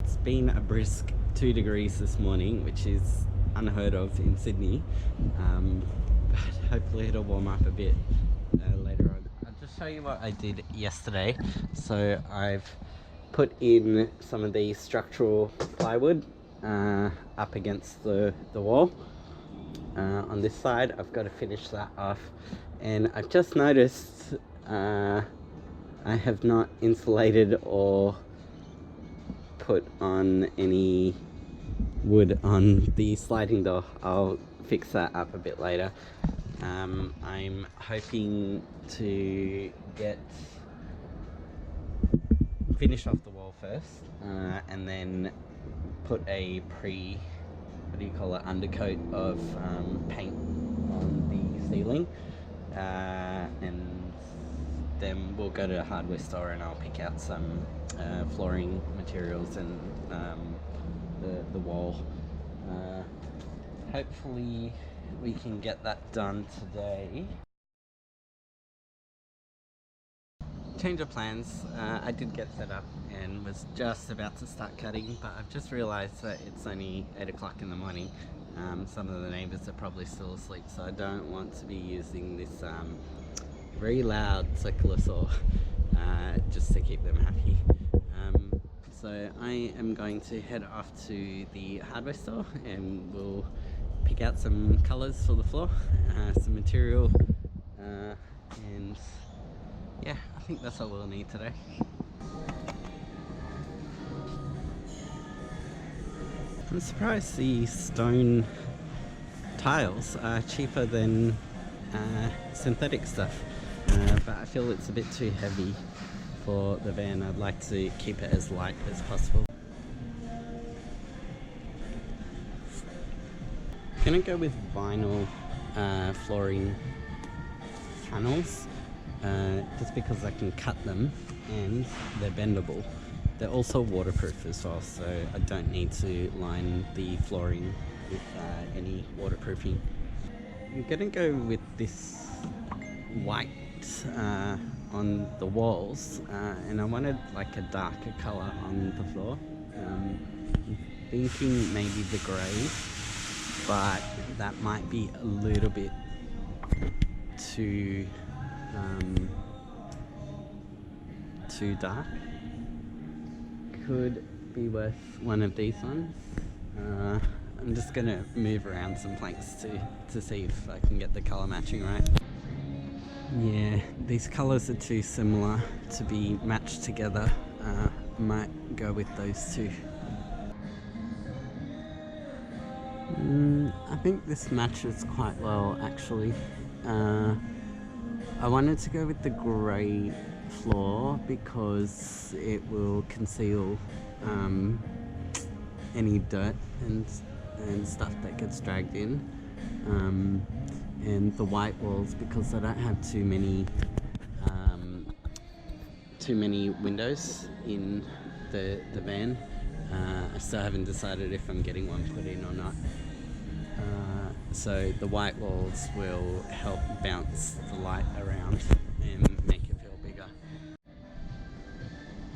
It's been a brisk 2 degrees this morning, which is unheard of in Sydney, but hopefully it'll warm up a bit later on. I'll just show you what I did yesterday. So I've put in some of the structural plywood up against the wall. On this side I've got to finish that off, and I've just noticed I have not insulated or put on any wood on the sliding door. I'll fix that up a bit later. I'm hoping to finish off the wall first and then put a undercoat of paint on the ceiling, and then we'll go to a hardware store and I'll pick out some flooring materials and the wall. Hopefully we can get that done today. Change of plans. I did get set up and was just about to start cutting, but I've just realized that it's only 8 o'clock in the morning. Some of the neighbors are probably still asleep, so I don't want to be using this very loud circular saw just to keep them happy. So I am going to head off to the hardware store and we'll pick out some colors for the floor, some material, and yeah, I think that's all we'll need today. I'm surprised the stone tiles are cheaper than synthetic stuff, but I feel it's a bit too heavy for the van. I'd like to keep it as light as possible. I'm gonna go with vinyl flooring panels, just because I can cut them and they're bendable. They're also waterproof as well, so I don't need to line the flooring with any waterproofing. I'm gonna go with this white on the walls, and I wanted like a darker color on the floor. I'm thinking maybe the grey, but that might be a little bit too dark. Could be worth one of these ones. I'm just gonna move around some planks to see if I can get the color matching right. Yeah, these colors are too similar to be matched together. I might go with those two. I think this matches quite well actually. I wanted to go with the grey floor because it will conceal any dirt and stuff that gets dragged in, and the white walls because I don't have too many windows in the van. I still haven't decided if I'm getting one put in or not. So the white walls will help bounce the light around and make it feel bigger.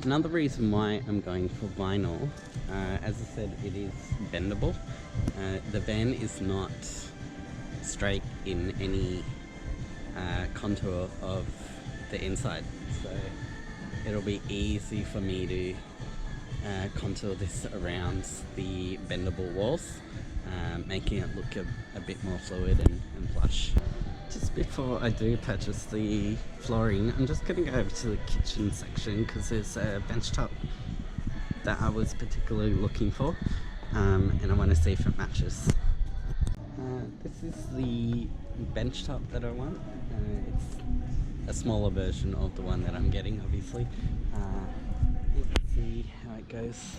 Another reason why I'm going for vinyl, as I said, it is bendable. The van is not straight in any contour of the inside, so it'll be easy for me to contour this around the bendable walls, making it look a bit more fluid and plush. Just before I do purchase the flooring, I'm just going to go over to the kitchen section because there's a bench top that I was particularly looking for, and I want to see if it matches. This is the bench top that I want. It's a smaller version of the one that I'm getting, obviously. Let's see how it goes.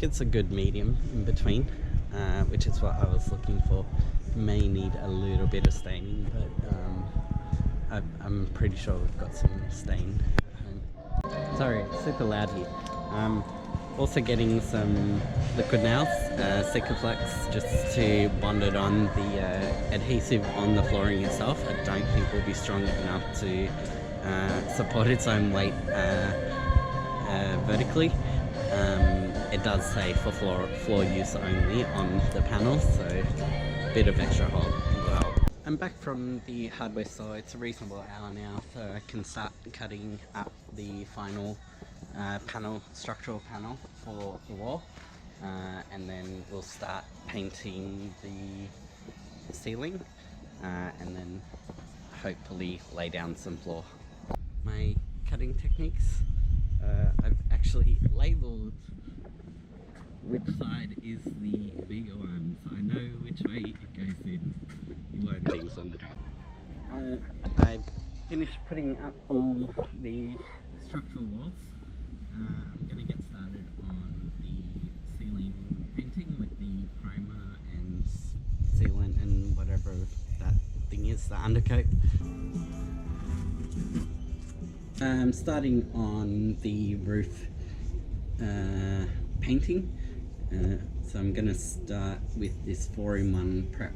It's a good medium in between. which is what I was looking for. May need a little bit of staining, but I'm pretty sure we've got some stain at home. Sorry, it's super loud here. Also getting some liquid nails, Sikaflex, just to bond it on the adhesive on the flooring itself. I don't think will be strong enough to support its own weight vertically. It does say for floor use only on the panels, so a bit of extra hold as well. I'm back from the hardware store. It's a reasonable hour now, so I can start cutting up the final structural panel for the wall, and then we'll start painting the ceiling, and then hopefully lay down some floor. My cutting techniques, I've actually labelled which side is the bigger one, so I know which way it goes in. You won't things on the drive. I finished putting up all the structural walls. I'm going to get started on the ceiling painting with the primer and sealant and whatever that thing is, the undercoat. I'm starting on the roof painting. So I'm going to start with this 4-in-1 prep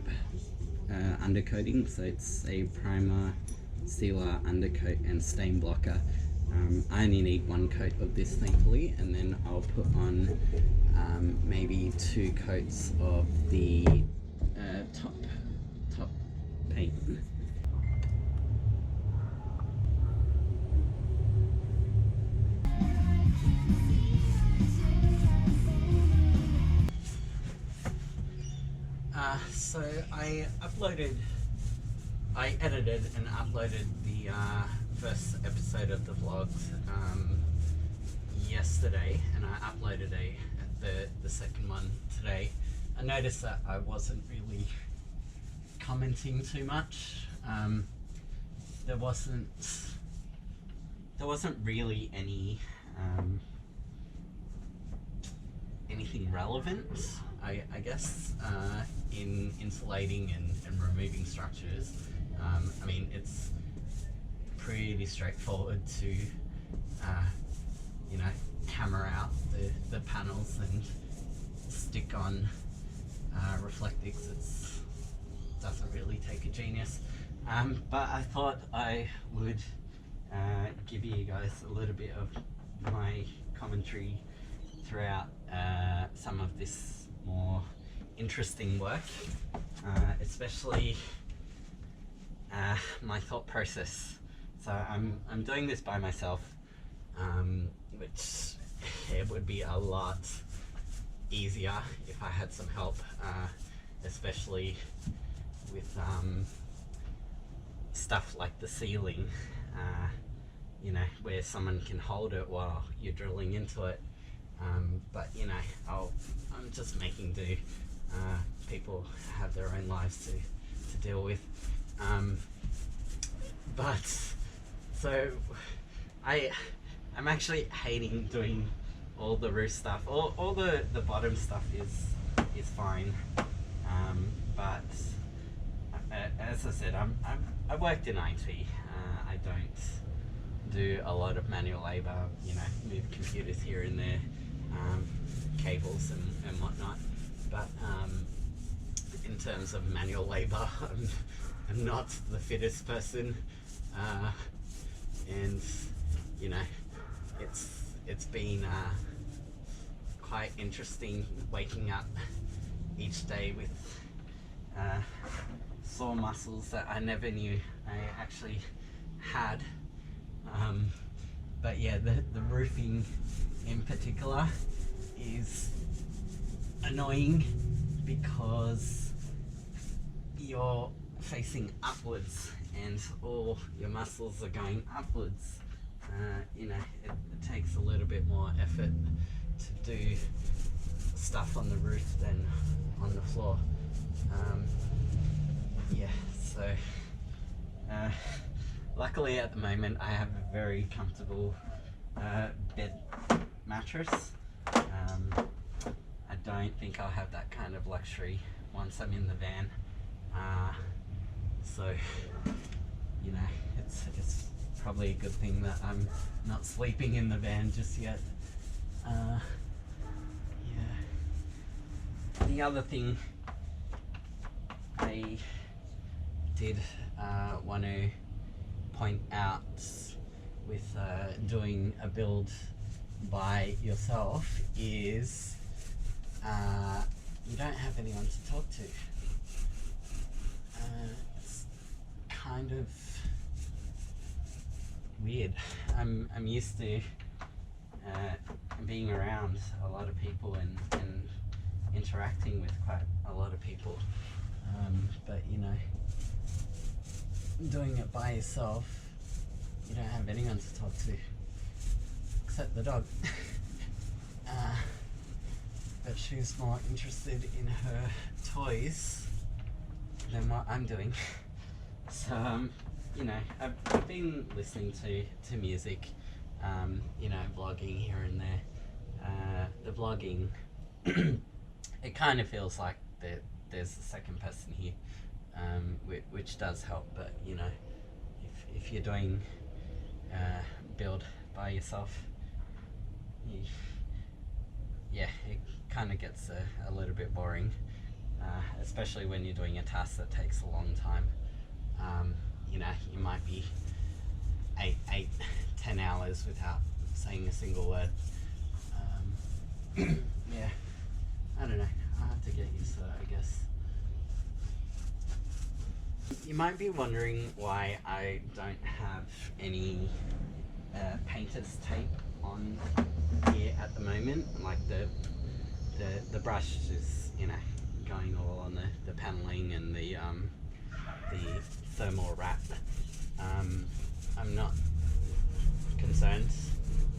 undercoating. So it's a primer, sealer, undercoat and stain blocker. I only need 1 coat of this, thankfully, and then I'll put on maybe 2 coats of the top paint. So I edited and uploaded the first episode of the vlogs yesterday, and I uploaded the second one today. I noticed that I wasn't really commenting too much. There wasn't really anything relevant, I guess, in insulating and removing structures. I mean, it's pretty straightforward to hammer out the panels and stick on Reflectix. It doesn't really take a genius, but I thought I would give you guys a little bit of my commentary throughout some of this more interesting work, especially my thought process. So I'm doing this by myself, which it would be a lot easier if I had some help, especially with stuff like the ceiling, where someone can hold it while you're drilling into it. But I'm just making do. People have their own lives to deal with. But so I'm actually hating doing all the roof stuff. All the bottom stuff is fine. But as I said, I worked in IT. I don't do a lot of manual labor. Move computers here and there, cables and whatnot. But in terms of manual labor, I'm not the fittest person, and it's been quite interesting waking up each day with sore muscles that I never knew I actually had. But yeah, the roofing in particular is annoying because you're facing upwards and all your muscles are going upwards. It takes a little bit more effort to do stuff on the roof than on the floor. So luckily at the moment I have a very comfortable bed mattress. I don't think I'll have that kind of luxury once I'm in the van. So, you know, it's probably a good thing that I'm not sleeping in the van just yet. Yeah. The other thing I did want to point out with doing a build by yourself is you don't have anyone to talk to. It's kind of weird. I'm used to being around a lot of people and interacting with quite a lot of people, but you know, doing it by yourself, you don't have anyone to talk to except the dog. But she's more interested in her toys than what I'm doing. So you know, I've been listening to music, you know, vlogging here and there. The vlogging, it kind of feels like there's a second person here, which does help, but you know, if you're doing build by yourself, yeah, it kind of gets a little bit boring, especially when you're doing a task that takes a long time. You know, you might be 10 hours without saying a single word. Yeah, I don't know, I have to get used to that, I guess. You might be wondering why I don't have any painter's tape on here at the moment. Like the brush is, you know, going all on the paneling and the thermal wrap. I'm not concerned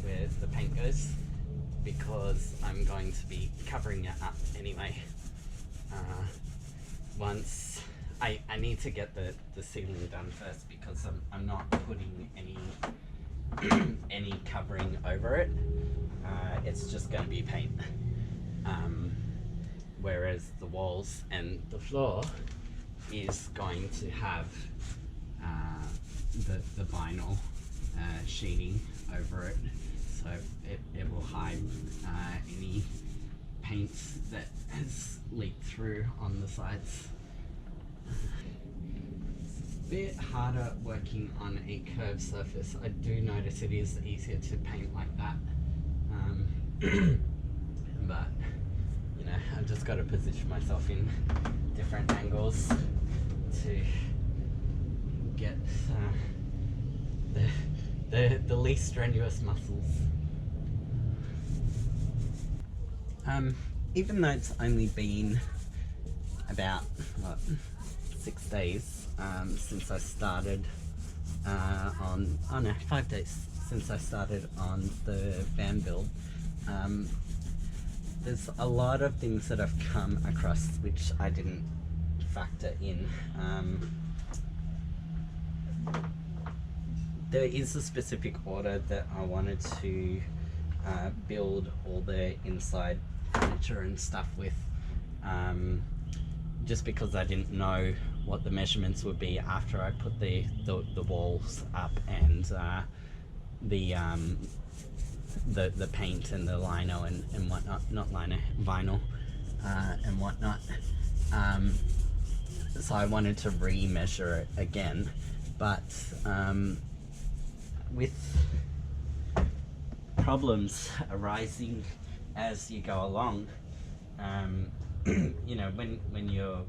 where the paint goes because I'm going to be covering it up anyway. Once I need to get the ceiling done first because I'm not putting any covering over it. It's just going to be paint. Whereas the walls and the floor is going to have the vinyl sheeting over it, so it will hide any paint that has leaked through on the sides. It's a bit harder working on a curved surface. I do notice it is easier to paint like that, but you know, I've just got to position myself in different angles to get the least strenuous muscles. Even though it's only been about 6 days since I started 5 days since I started on the van build, there's a lot of things that I've come across which I didn't factor in. There is a specific order that I wanted to build all the inside furniture and stuff with, just because I didn't know what the measurements would be after I put the walls up and the paint and the lino and whatnot, not lino, vinyl and whatnot. So I wanted to re-measure it again, but with problems arising as you go along, you know, when you're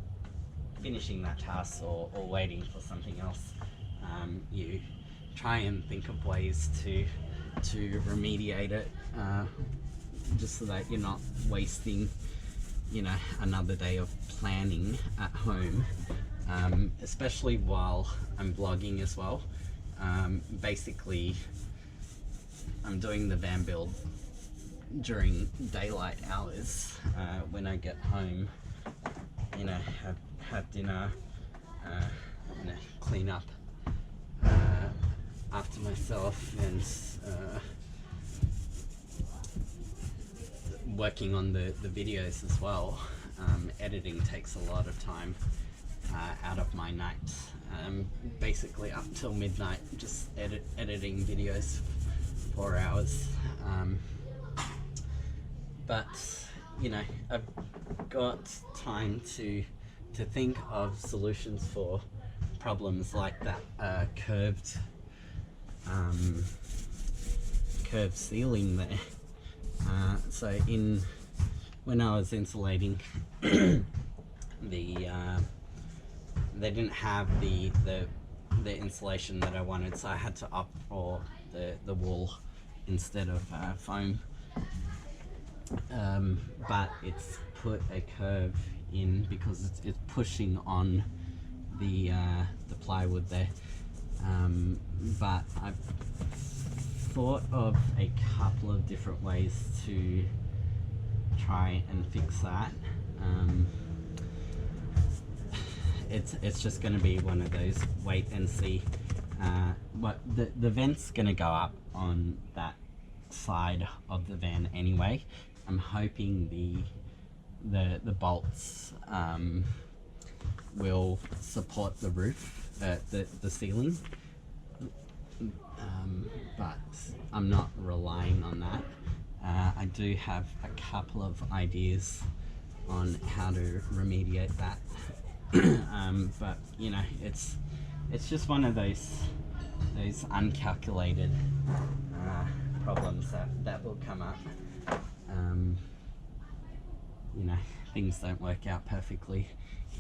finishing that task or waiting for something else, you try and think of ways to remediate it, just so that you're not wasting, you know, another day of planning at home, especially while I'm vlogging as well. Basically, I'm doing the van build during daylight hours. When I get home, you know, have dinner, you know, clean up after myself and working on the videos as well. Editing takes a lot of time out of my nights. Basically up till midnight, just editing videos, 4 hours. But you know, I've got time to think of solutions for problems like that curved ceiling there. So when I was insulating, they didn't have the insulation that I wanted, so I had to opt for the wool instead of foam. But it's put a curve in because it's pushing on the plywood there. But I've thought of a couple of different ways to try and fix that. It's just going to be one of those wait and see. What the vent's going to go up on that side of the van anyway. I'm hoping the bolts will support the roof, the ceiling, but I'm not relying on that. I do have a couple of ideas on how to remediate that. But you know, it's just one of those uncalculated problems that will come up. You know, things don't work out perfectly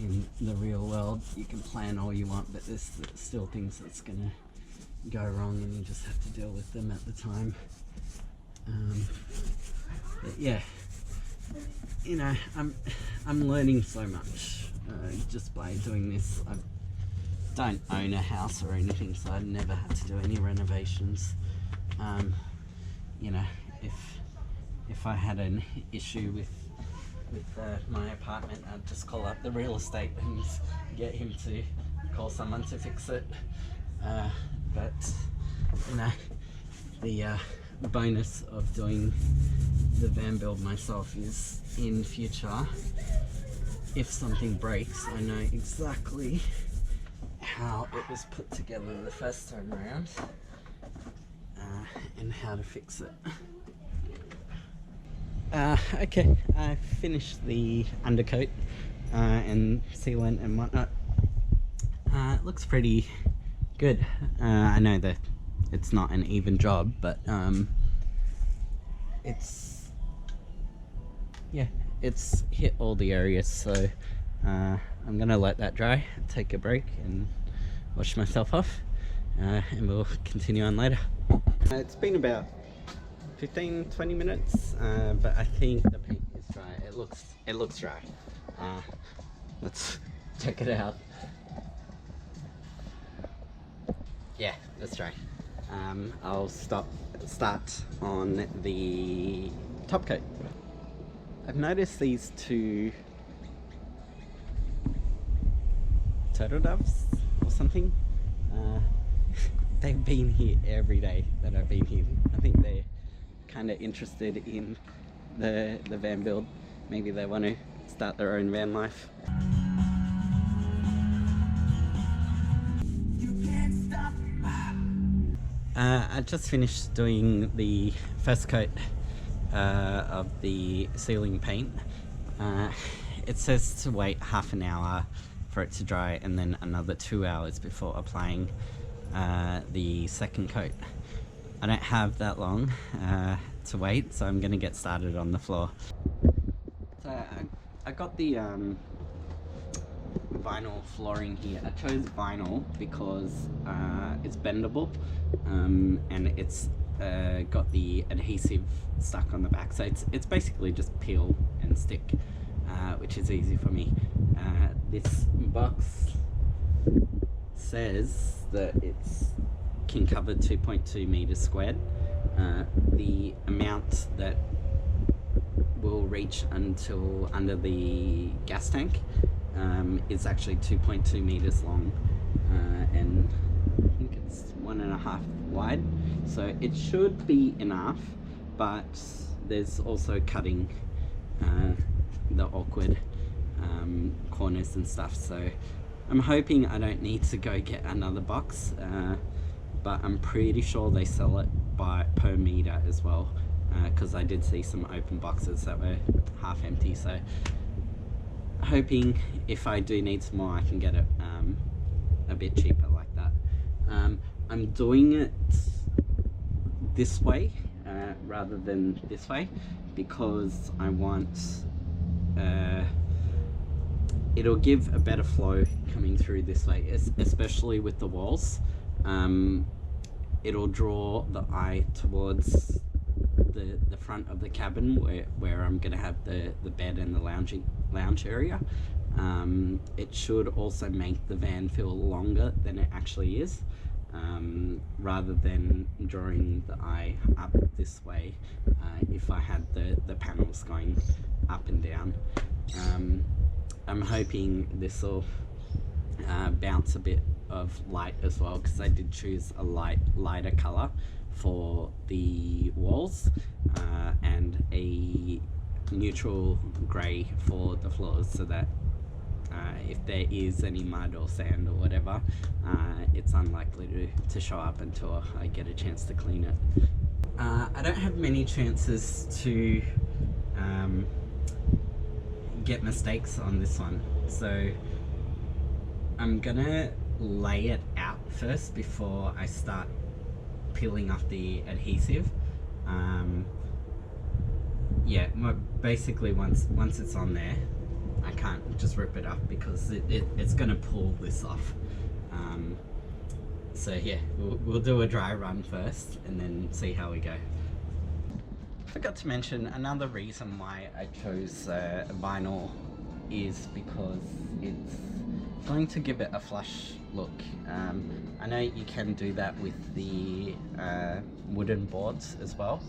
in the real world. You can plan all you want, but there's still things that's gonna go wrong, and you just have to deal with them at the time. But yeah, you know, I'm learning so much just by doing this. I don't own a house or anything, so I never had to do any renovations. You know, if I had an issue with my apartment, I'd just call up the real estate and get him to call someone to fix it. But you know, the bonus of doing the van build myself is in future, if something breaks, I know exactly how it was put together the first time around, and how to fix it. Okay, I finished the undercoat and sealant and whatnot. It looks pretty good. I know that it's not an even job, but it's hit all the areas, so I'm gonna let that dry, take a break and wash myself off, and we'll continue on later. It's been about 15-20 minutes, but I think the paint is dry. It looks dry. Let's check it out. Yeah, that's dry. I'll start on the top coat. I've noticed these two turtle doves or something. They've been here every day that I've been here. I think they're kind of interested in the van build. Maybe they want to start their own van life. I just finished doing the first coat of the ceiling paint. It says to wait half an hour for it to dry and then another 2 hours before applying the second coat. I don't have that long to wait, so I'm going to get started on the floor. So I got the vinyl flooring here. I chose vinyl because it's bendable, and it's got the adhesive stuck on the back, so it's basically just peel and stick, which is easy for me. This box says that it's can cover 2.2 meters squared. The amount that will reach until under the gas tank is actually 2.2 meters long, and I think it's 1.5 wide, so it should be enough, but there's also cutting the awkward corners and stuff. So I'm hoping I don't need to go get another box, but I'm pretty sure they sell it per meter as well, because I did see some open boxes that were half empty. So hoping if I do need some more, I can get it a bit cheaper like that. I'm doing it this way rather than this way because I want it'll give a better flow coming through this way, especially with the walls. It'll draw the eye towards the front of the cabin where I'm gonna have the bed and the lounge area. It should also make the van feel longer than it actually is, rather than drawing the eye up this way if I had the panels going up and down. I'm hoping this will bounce a bit of light as well, because I did choose a lighter color for the walls and a neutral grey for the floors, so that if there is any mud or sand or whatever, it's unlikely to show up until I get a chance to clean it. I don't have many chances to get mistakes on this one, so I'm gonna lay it out first before I start peeling off the adhesive. Yeah, basically once it's on there, I can't just rip it up because it's gonna pull this off. So yeah, we'll do a dry run first and then see how we go. Forgot to mention another reason why I chose vinyl is because it's going to give it a flush look. I know you can do that with the wooden boards as well,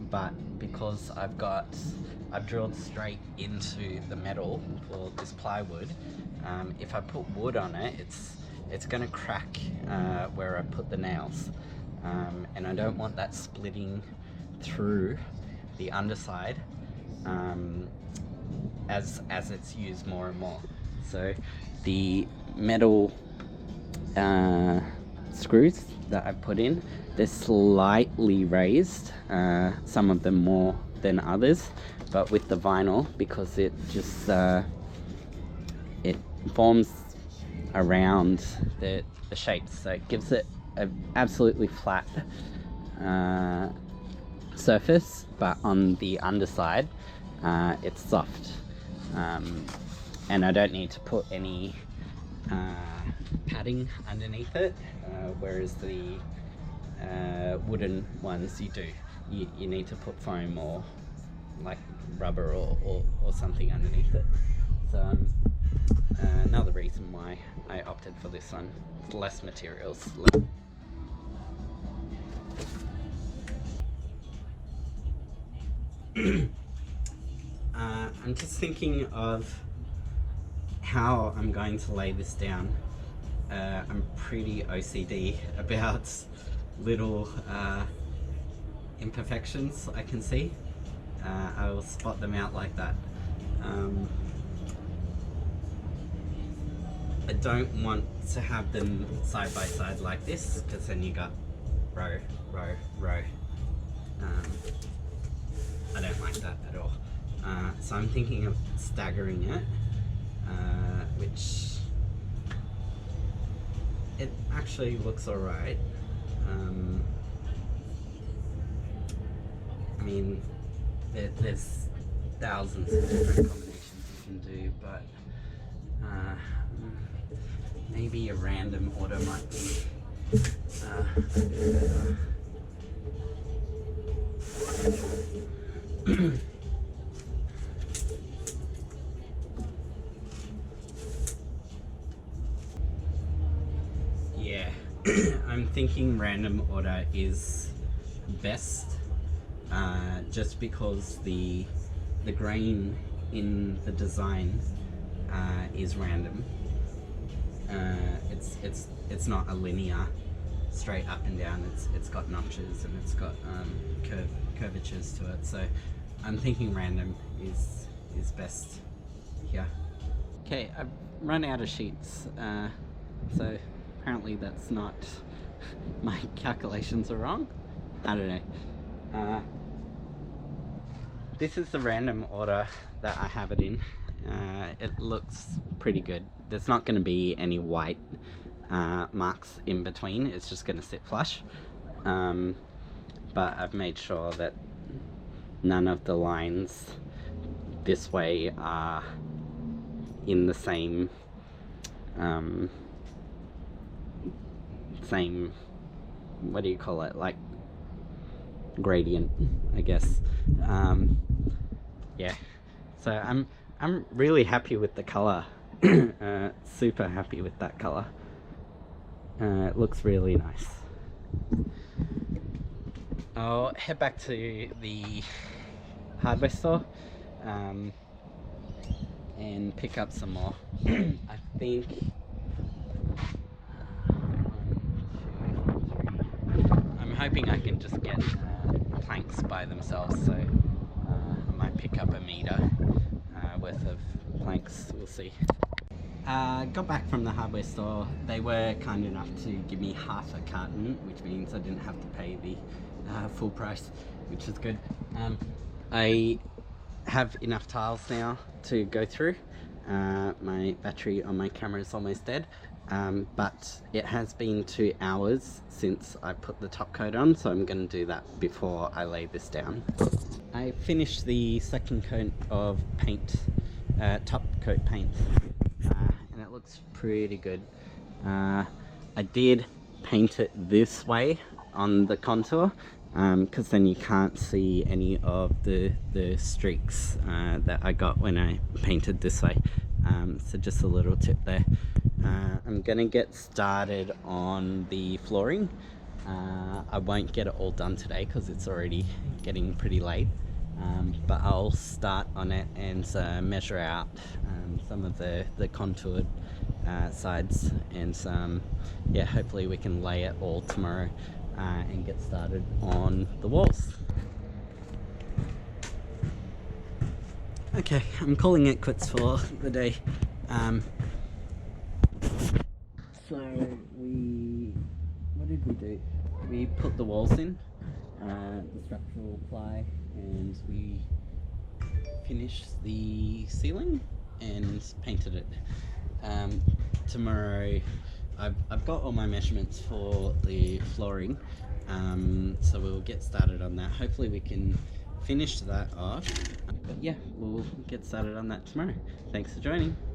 but because I've drilled straight into the metal for this plywood, if I put wood on it, it's gonna crack where I put the nails, and I don't want that splitting through the underside as it's used more and more. So the metal screws that I put in, they're slightly raised, some of them more than others, but with the vinyl, because it just it forms around the shapes, so it gives it an absolutely flat surface, but on the underside it's soft, and I don't need to put any padding underneath it, whereas the wooden ones you do. You need to put foam or like rubber or something underneath it. So another reason why I opted for this one. Less materials. I'm just thinking of how I'm going to lay this down. I'm pretty OCD about little imperfections I can see. I will spot them out like that. I don't want to have them side by side like this, because then you got row, row, row. I don't like that at all. So I'm thinking of staggering it, which it actually looks alright. I mean, there's thousands of different combinations you can do, but maybe a random order might be a bit better. Yeah, I'm thinking random order is best, just because the grain in the design is random. It's not a linear straight up and down. It's got notches and it's got curvatures to it. So I'm thinking random is best here. Okay, I've run out of sheets, so apparently that's not, my calculations are wrong. I don't know. This is the random order that I have it in. It looks pretty good. There's not going to be any white marks in between, it's just going to sit flush. But I've made sure that none of the lines this way are in the same what do you call it, like gradient, I guess. Yeah, so I'm really happy with the color. Super happy with that color. It looks really nice. I'll head back to the hardware store and pick up some more. I think I'm hoping I can just get planks by themselves, so I might pick up a meter worth of planks, we'll see. Got back from the hardware store. They were kind enough to give me half a carton, which means I didn't have to pay the full price, which is good. I have enough tiles now to go through. My battery on my camera is almost dead, but it has been 2 hours since I put the top coat on, so I'm going to do that before I lay this down. I finished the second coat of paint, top coat paint, and it looks pretty good. I did paint it this way on the contour, because then you can't see any of the streaks that I got when I painted this way. So just a little tip there. I'm gonna get started on the flooring. I won't get it all done today because it's already getting pretty late, but I'll start on it and measure out some of the contoured sides, and yeah, hopefully we can lay it all tomorrow and get started on the walls. Okay, I'm calling it quits for the day. So what did we do? We put the walls in, the structural ply, and we finished the ceiling and painted it. Tomorrow I've got all my measurements for the flooring, so we'll get started on that. Hopefully we can finish that off, but yeah, we'll get started on that tomorrow. Thanks for joining.